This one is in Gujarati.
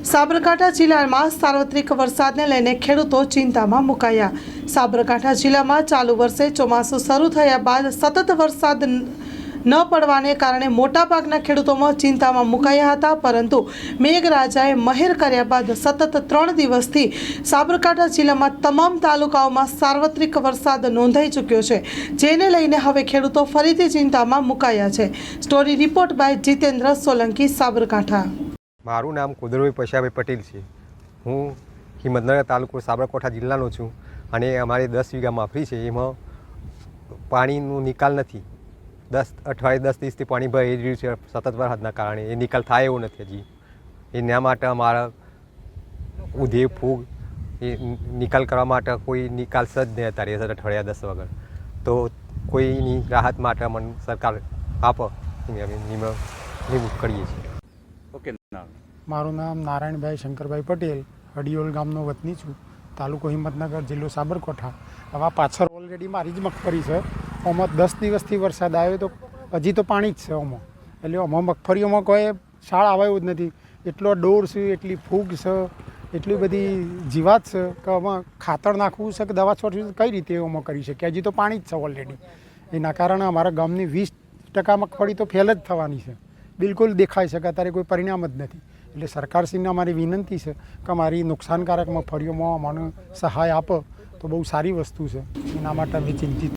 સાબરકાંઠા જિલ્લામાં સાર્વત્રિક વરસાદને લઈને ખેડૂતો ચિંતામાં મુકાયા। સાબરકાંઠા જિલ્લામાં ચાલુ વર્ષે ચોમાસું શરૂ થયા બાદ સતત વરસાદ ન પડવાને કારણે મોટાભાગના ખેડૂતોમાં ચિંતામાં મુકાયા હતા, પરંતુ મેઘરાજાએ મહેર કર્યા બાદ સતત 3 દિવસથી સાબરકાંઠા જિલ્લામાં તમામ તાલુકાઓમાં સાર્વત્રિક વરસાદ નોંધાઈ ચૂક્યો છે, જેને લઈને હવે ખેડૂતો ફરીથી ચિંતામાં મુકાયા છે। Story report by Jitendra Solanki, Sabarkantha. મારું નામ કુદરભાઈ પશાભાઈ પટેલ છે। હું હિંમતનગર તાલુકો સાબરકાંઠા જિલ્લાનો છું અને અમારે 10 વીઘા માફરી છે, એમાં પાણીનો નિકાલ નથી। 10 દિવસથી પાણી ભરાઈ રહ્યું છે સતત વરસાદના કારણે। એ નિકાલ થાય એવો નથી હજી। એના માટે અમારા ઉધેવ ફૂગ એ નિકાલ કરવા માટે કોઈ નિકાલ જ નહીં અત્યારે અઠવાડિયા 10 વગર। તો કોઈની રાહત માટે અમને સરકાર આપો અમે નિમણૂક કરીએ છીએ। ઓકે, મારું નામ નારાયણભાઈ શંકરભાઈ પટેલ, હડિયોલ ગામનો વતની છું, તાલુકો હિંમતનગર, જિલ્લો સાબરકાંઠા। હવે પાછળ ઓલરેડી મારી જ મગફળી છે, આમાં 10 દિવસથી વરસાદ આવ્યો તો હજી તો પાણી જ છે આમાં, એટલે આમાં મગફળીઓમાં કોઈ શાળ આવ્યો જ નથી। એટલો ડોર છે, એટલી ફૂગ છે, એટલી બધી જીવાત છે કે આમાં ખાતર નાખવું છે કે દવા છોડવી કઈ રીતે આમાં કરી શકીએ? હજી તો પાણી જ છે ઓલરેડી। એના કારણે અમારા ગામની 20% મગફળી તો ફેલ જ થવાની છે, બિલકુલ દેખાય છે કે અત્યારે કોઈ પરિણામ જ નથી। એટલે સરકારશ્રીને અમારી વિનંતી છે કે અમારી નુકસાનકારક મગફળીઓમાં અમને સહાય આપો તો બહુ સારી વસ્તુ છે, એના માટે અમે ચિંતિત